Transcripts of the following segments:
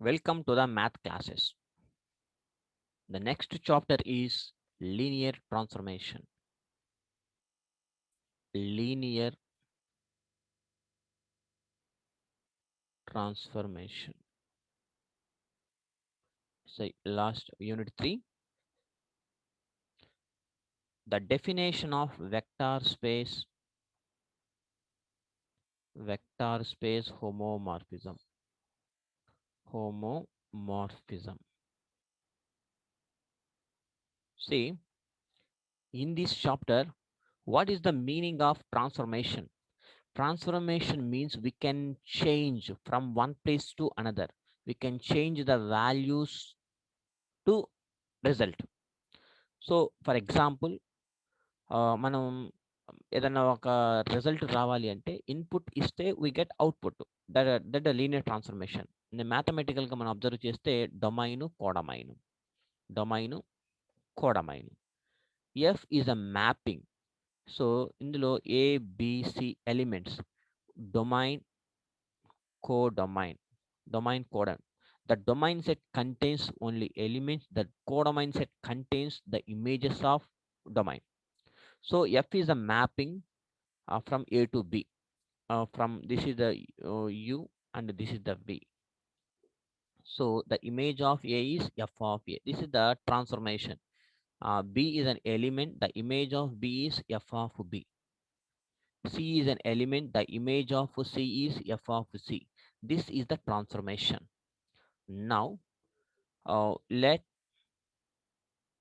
Welcome to the math classes. The next chapter is linear transformation. Linear transformation. So, last unit 3, the definition of vector space homomorphism. Homomorphism. See, in this chapter, what is the meaning of transformation? Transformation means we can change from one place to another. We can change the values to result. So for example మనం ఏదైనా ఒక result రావాలి అంటే input ఇస్తే we get output. That linear transformation. మ్యాథమెటికల్గా మనం observe చేస్తే domain codomain. F is a mapping. So ఇందులో ABC elements, domain domain codomain. The domain set contains only elements. The codomain set contains the images of domain. So F is a mapping from A to B. From this is the U and this is the V. So the image of A is F of A. This is the transformation. B is an element. The image of B is F of B. C is an element. The image of C is F of C. This is the transformation. Now let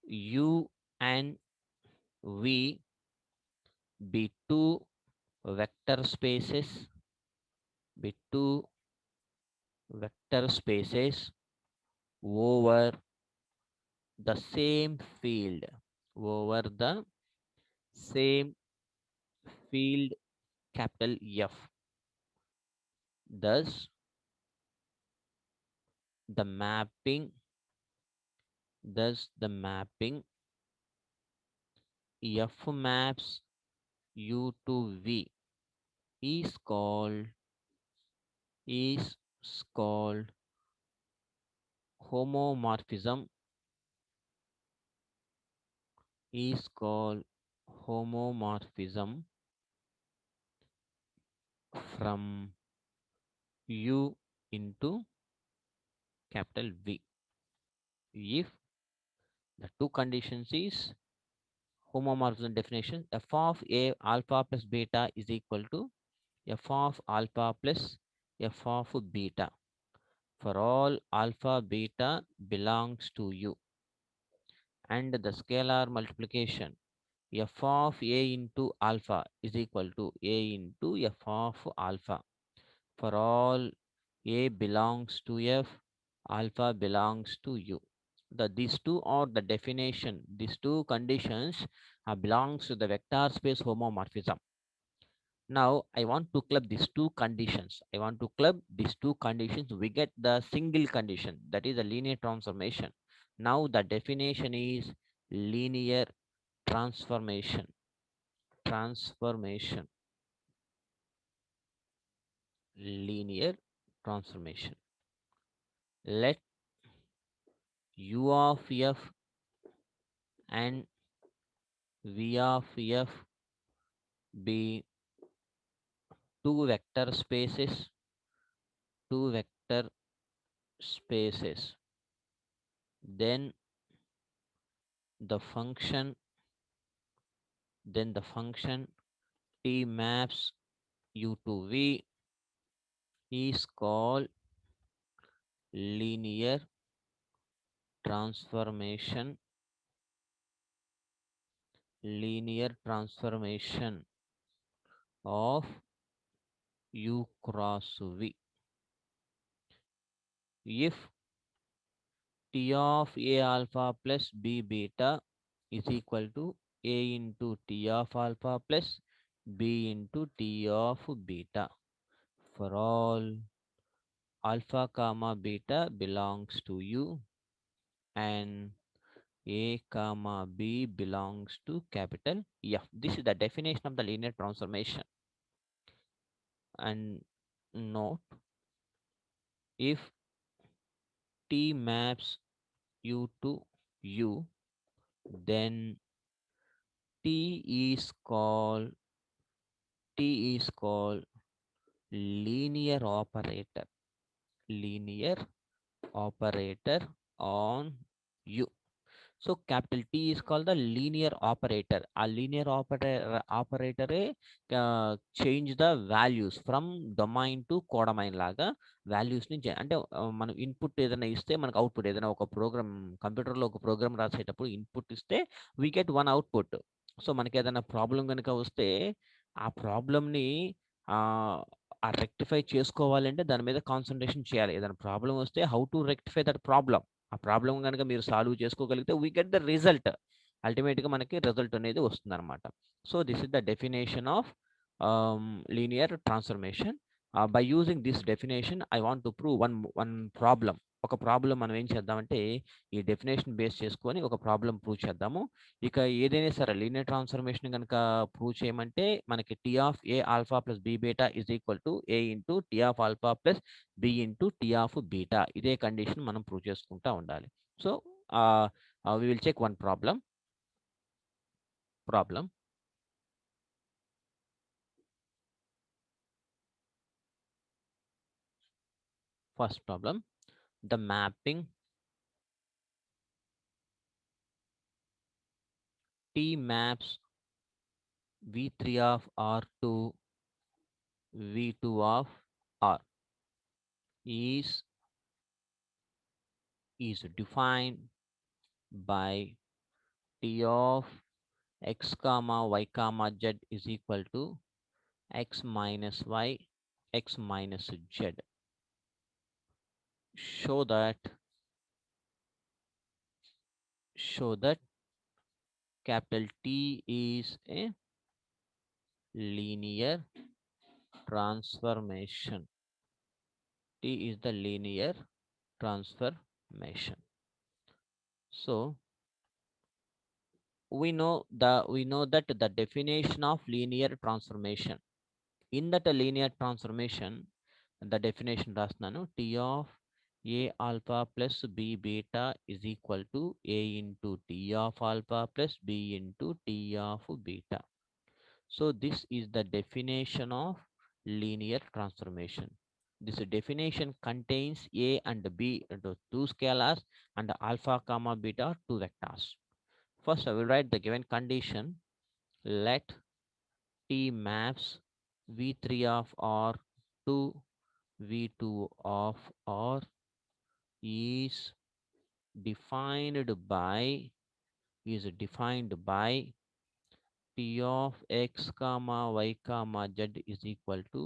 U and V be two vector spaces be two vector spaces over the same field over the same field capital F. Thus the mapping thus the mapping F maps U to V is called homomorphism is called homomorphism from U into capital V. If the two conditions is homomorphism definition, f of a alpha plus beta is equal to f of alpha plus f of beta for all alpha beta belongs to U, and the scalar multiplication f of a into alpha is equal to a into f of alpha for all a belongs to F, alpha belongs to U. These two are the definition. These two conditions belongs to the vector space homomorphism. Now I want to club these two conditions. We get the single condition, that is a linear transformation. Now the definition is linear transformation. Linear transformation. Let U of F and V of F be two vector spaces. Then the function T maps U to V is called linear transformation of U cross V. If T of A alpha plus B beta is equal to A into T of alpha plus B into T of beta for all alpha comma beta belongs to U and A comma B belongs to capital F. This is the definition of the linear transformation. And note, if T maps U to U, then T is called T is called linear operator. Linear operator on U. So capital T is called the linear operator. A linear operator change the values from domain to codomain లాగా values ని అంటే మనం input ఏదైనా ఇస్తే మనకు output ఏదైనా ఒక programme కంప్యూటర్లో ఒక ప్రోగ్రామ్ రాసేటప్పుడు ఇన్పుట్ ఇస్తే we get one output. So మనకి ఏదైనా ప్రాబ్లం కనుక వస్తే ఆ ప్రాబ్లమ్ని ఆ రెక్టిఫై చేసుకోవాలంటే దాని మీద కాన్సన్ట్రేషన్ చేయాలి. ఏదైనా ప్రాబ్లం వస్తే how to rectify that problem, ఆ ప్రాబ్లం కనుక మీరు సాల్వ్ చేసుకోగలిగితే వీ గెట్ ద రిజల్ట్. అల్టిమేట్గా మనకి రిజల్ట్ అనేది వస్తుంది అనమాట. So this is the definition of linear transformation. By using this definition I want to prove one problem. ఒక ప్రాబ్లం మనం ఏం చేద్దామంటే ఈ డెఫినేషన్ బేస్ చేసుకొని ఒక ప్రాబ్లం ప్రూవ్ చేద్దాము. ఇక ఏదైనా సరే లీనియర్ ట్రాన్స్ఫర్మేషన్ కనుక ప్రూవ్ చేయమంటే మనకి T of A alpha plus B beta is equal to a into T of alpha plus b into T of beta. ఇదే కండిషన్ మనం ప్రూవ్ చేసుకుంటూ ఉండాలి. So we will check one problem. First problem, the mapping T maps V3 of R to V2 of R is defined by T of x comma y comma z is equal to x minus y, x minus z. Show that capital T is a linear transformation. T is the linear transformation. So we know that the definition of linear transformation. In that linear transformation, the definition rasnanu T of a alpha plus b beta is equal to a into T of alpha plus b into T of beta. So this is the definition of linear transformation. This definition contains a and b, two scalars, and alpha comma beta, two vectors. First, I will write the given condition. Let T maps V3 of R to V2 of R is defined by T of x comma y comma z is equal to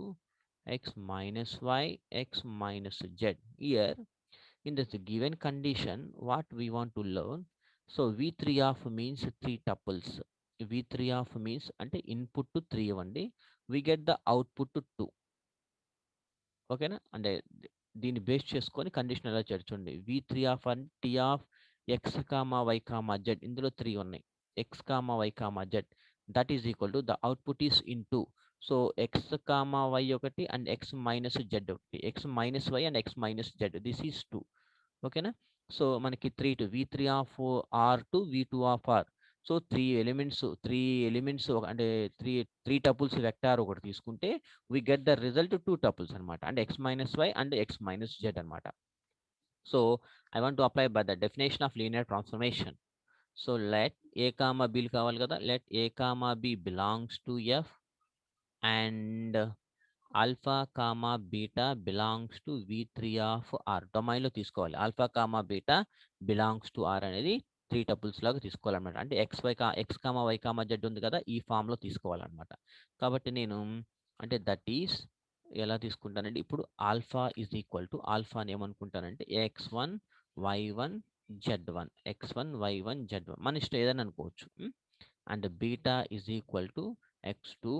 x minus y, x minus z. Here in this given condition, what we want to learn, so v3 of means 3 tuples. V3 of means ante input to 3 ఇవ్వండి, we get the output to 2. ఓకేనా, అంటే దీన్ని base చేసుకొని condition ఎలా చేర్చండి. v3 of and T of X comma why comma z, ఇందులో 3 ఉన్నాయి, x comma why comma z, that is equal to the output is in 2. So x comma y ఒకటి and x minus z ఒకటి, x minus y and x minus z, this is 2. ఓకేనా. So మనకి 3 to v3 of R to v2 of R. So three elements అంటే three tuples vector ఒకటి తీసుకుంటే we get the result 2 tuples అనమాట, అంటే x minus y and x minus z అనమాట. So I want to apply by the definition of linear transformation. So let a comma b కావాలి కదా, let a comma b belongs to f and alpha comma beta belongs to v3 of R. డొమైన్లో తీసుకోవాలి. Alpha comma beta belongs to R అనేది 3 tuples లాగా తీసుకోవాలన్నమాట. అంటే x comma why comma z ఉంది కదా, ఈ ఫామ్లో తీసుకోవాలన్నమాట. కాబట్టి నేను అంటే దట్ ఈస్ ఎలా తీసుకుంటానంటే, ఇప్పుడు ఆల్ఫా ఈజ్ ఈక్వల్ టు ఆల్ఫాని ఏమనుకుంటానంటే x1 y1 z1, x1 y1 z1 మన ఇష్టం ఏదైనా అనుకోవచ్చు. And beta is equal to x2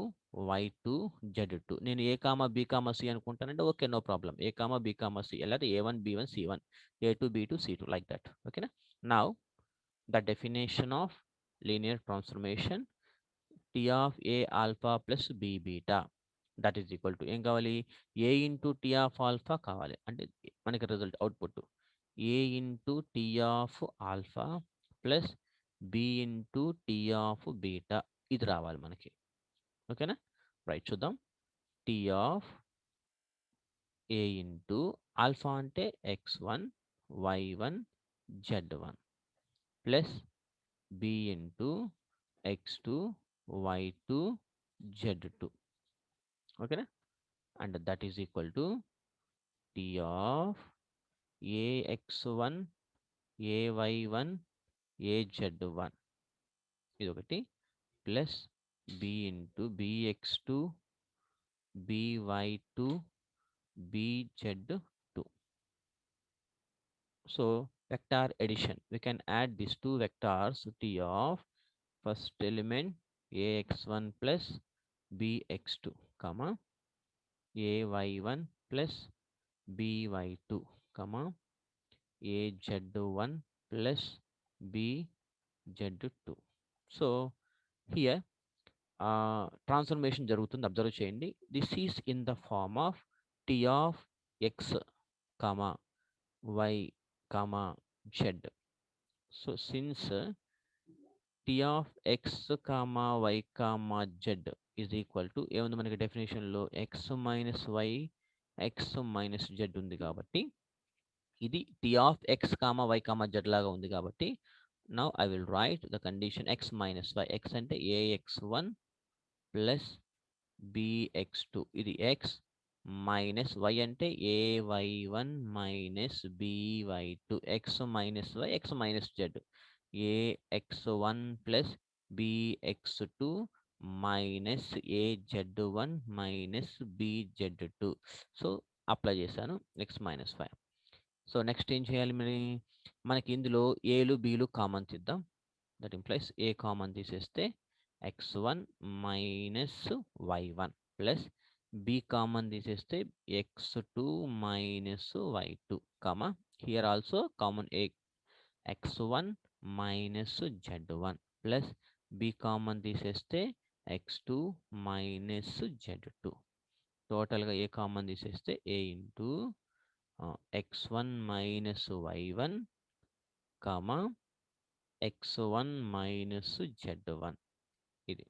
y2 z2. నేను A comma B comma C అనుకుంటానంటే okay, no problem, A comma B comma C, అలాగే a1 b1 c1, a2 b2 c2 like that. ఓకేనా. Now the definition of linear transformation T of A alpha plus B beta that is equal to ఏం కావాలి, A into T of alpha కావాలి, అంటే మనకి result output A into T of alpha plus B into T of beta. ఇది రావాలి మనకి. ఓకేనా? Right చూద్దాం. T of A into alpha అంటే x1, y1, z1 plus B into x2, y2, z2. ఓకేనా? And that is equal to T of ax1, ay1, az1 ఇది ఒకటి plus b into bx2, by2, bz2. So vector addition, we can add these two vectors t of first element ax1 plus bx2 comma ay1 plus by2 comma az1 plus bz2. So here transformation జరుగుతుంది, observe చేయండి. This is in the form of T of X comma why comma Z. So since T of X comma why comma Z is equal to ఏముంది మనకి డెఫినేషన్లో X minus why X minus Z ఉంది కాబట్టి ఇది T of X comma why comma Z లాగా ఉంది కాబట్టి now I will write the condition X minus why. X అంటే ఏఎక్స్1 ప్లస్ bx2 ఇది x మైనస్ y అంటే ay1 minus by2 x minus y x minus z ax1 plus bx2 minus az1 minus bz2. So apply చేశాను x minus 5. So next ఏం చేయాలి మనకి ఇందులో ఏలు బీలు common తీద్దాం. దట్ ఇంప్లైస్ ఏ కామన్ తీసేస్తే x1 minus y1 plus b common తీసేస్తే x2 minus y2 comma here also common a x1 minus z1 plus b common తీసేస్తే x2 మైనస్ z2. టోటల్గా ఏ కామన్ తీసేస్తే a into x1 minus y1 comma x1 minus z1 ఇది.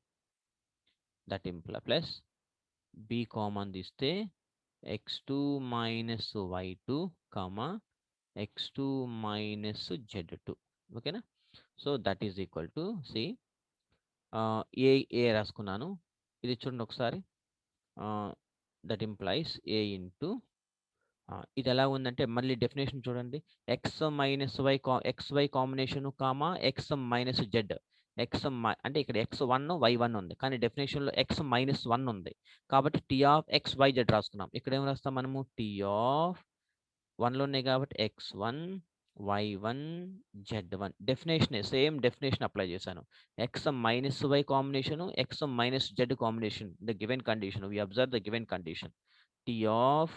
That imply plus b common తీస్తే x2 minus y2 comma x2 minus z2. ఓకేనా? So that is equal to C A రాసుకున్నాను. ఇది చూడండి ఒకసారి. That implies A into ఇది ఎలా ఉందంటే మళ్ళీ డెఫినేషన్ చూడండి. X minus why x y combination comma x minus z. అంటే ఇక్కడ x1 y1 ఉంది, కానీ డెఫినేషన్లో x మైనస్ 1 ఉంది కాబట్టి T of x y z రాసుకున్నాం. ఇక్కడ ఏం రాస్తాం మనము టీ ఆఫ్ 1లో ఉన్నాయి కాబట్టి x1 y1 z1 definition same definition apply చేశాను. X minus Y combination X minus Z combination the given condition we observe the given condition T of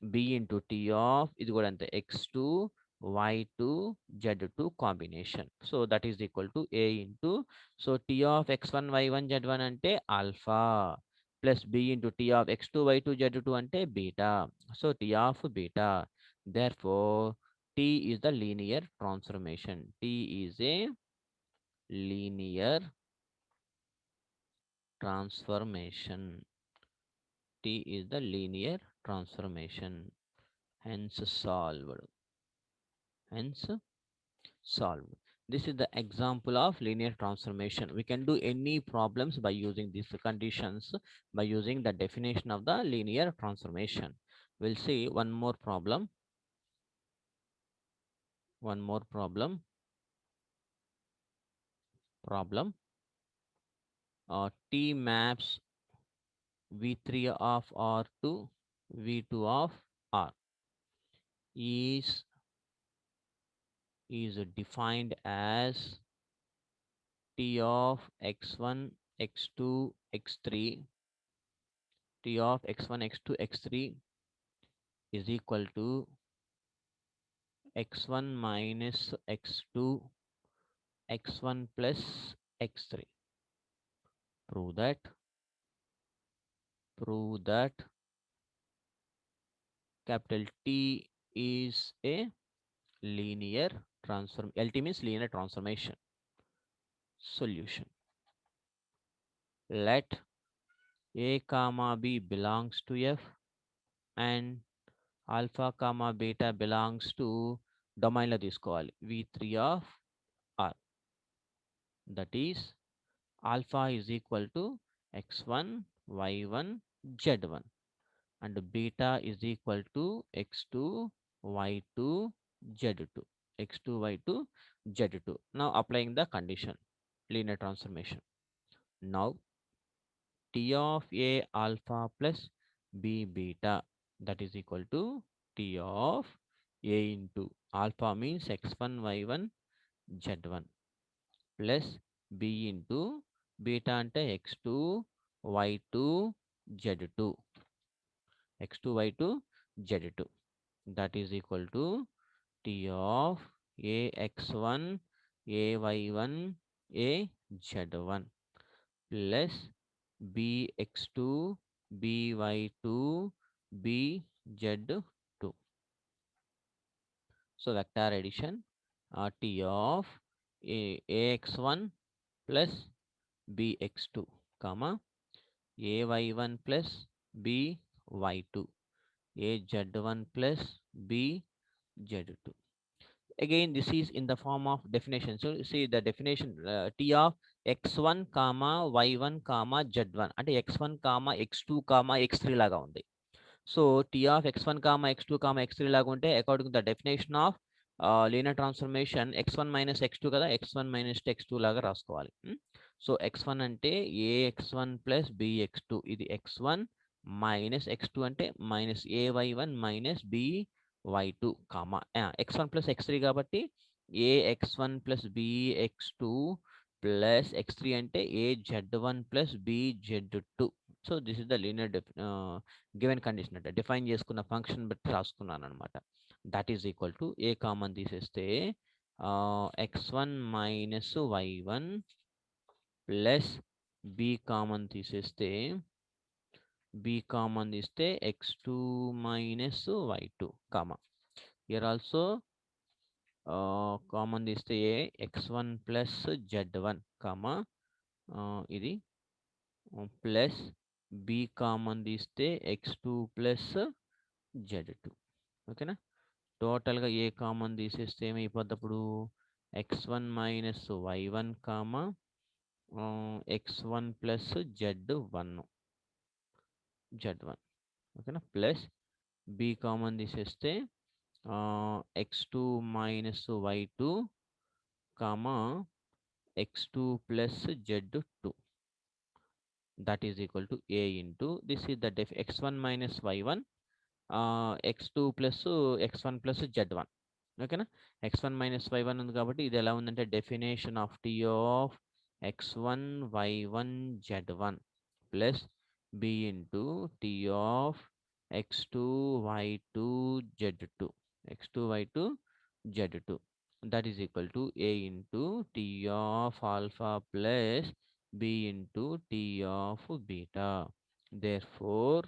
b into t of ఇది కూడా అంతే x2 y2 z2 combination. So that is equal to a into so t of x1 y1 z1 అంటే alpha plus b into t of x2 y2 z2 అంటే beta. So t of beta. Therefore t is the linear transformation. T is a linear transformation. T is the linear transformation. Hence solved. Hence solved. This is the example of linear transformation. We can do any problems by using these conditions, by using the definition of the linear transformation. We'll see one more problem. One more problem. T maps V3 of R to V2 of R is defined as T of x1 x2 x3 T of x1 x2 x3 is equal to x1 minus x2 x1 plus x3. Prove that capital T is a linear transform. LT means linear transformation. Solution. Let A comma B belongs to F and alpha comma beta belongs to డొమైన్లో తీసుకోవాలి V3 of R. That is alpha is equal to x1, y1, z1 and beta is equal to x2, y2, z2. x2, y2, z2. Now applying the condition, linear transformation. Now T of A alpha plus B beta, that is equal to T of A into alpha means x1, y1, z1 plus B into beta ante x2, y2, z2. x2, y2, z2. That is equal to T of A x1, A y1, A z1 plus bx2, by2, bz2. So vector addition T of ax1 plus bx2 comma ay1 plus by2 az1 plus bz2. Again this is in the form of definition. So you see the definition T of x1 comma y1 comma z1 అంటే x1 comma x2 comma x3 లాగా ఉంది. So T of x1 comma x2 comma x3 లాగా ఉంటే according to the definition of linear transformation x1 minus x2 కదా, x1 minus x2 లాగా రాసుకోవాలి. So x1 అంటే ax1 plus bx2, ఇది x1 minus x2 అంటే minus ay1 minus by2 comma x1 plus x3 కాబట్టి ax1 plus bx2 plus x3 అంటే az1 plus bz2. So this is the linear given condition అంటే define చేసుకున్న function బట్టి రాసుకున్నాను అనమాట. That is equal to a common తీసేస్తే x1 minus y1 plus b common తీసేస్తే b common తీస్తే x2 minus y2 comma here also common తీస్తే x1 plus z1 comma ఇది ప్లస్ b కామన్ తీస్తే x2 ప్లస్ z2. ఓకేనా, టోటల్గా a common తీసేస్తే ఏమైపోద్ది అప్పుడు x1 minus y1 comma x1 plus z1 ఓకేనా, ప్లస్ b కామన్ తీసేస్తే x2 minus y2 comma x2 plus z2. That is equal to a into this is the x1 minus y1 x2 plus x1 plus z1. ఓకేనా, x1 minus y1 ఉంది కాబట్టి ఇది ఎలా ఉందంటే definition of t of x1 y1 z1 plus b into t of x2 y2 z2 x2 y2 z2. That is equal to a into t of alpha plus b into t of beta. Therefore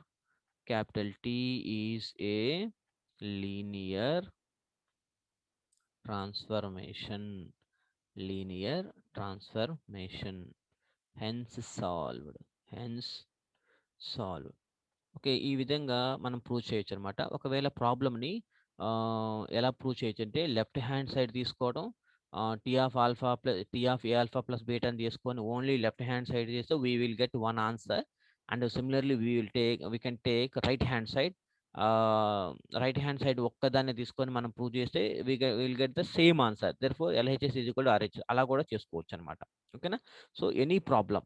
capital T is a linear transformation. Linear transformation. Hence solved. Hence solved. Okay, ఈ విధంగా మనం prove చేయొచ్చు అనమాట. ఒకవేళ ప్రాబ్లమ్ని ఎలా prove చేయొచ్చు అంటే లెఫ్ట్ హ్యాండ్ సైడ్ తీసుకోవడం T of alpha plus T of A alpha plus బీటాని తీసుకొని ఓన్లీ లెఫ్ట్ హ్యాండ్ సైడ్ చేస్తే we will get one answer. And similarly we can take right hand side. Right hand side ఒక్కదాన్ని తీసుకొని మనం prove చేస్తే will get the same answer. Therefore LHS is equal to RHS అలా కూడా చేసుకోవచ్చు అనమాట. ఓకేనా, సో ఎనీ ప్రాబ్లం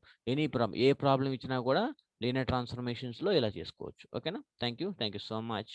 ఏ ప్రాబ్లం ఇచ్చినా కూడా లీనియర్ ట్రాన్స్ఫర్మేషన్స్లో ఇలా చేసుకోవచ్చు. ఓకేనా, థ్యాంక్ యూ సో మచ్.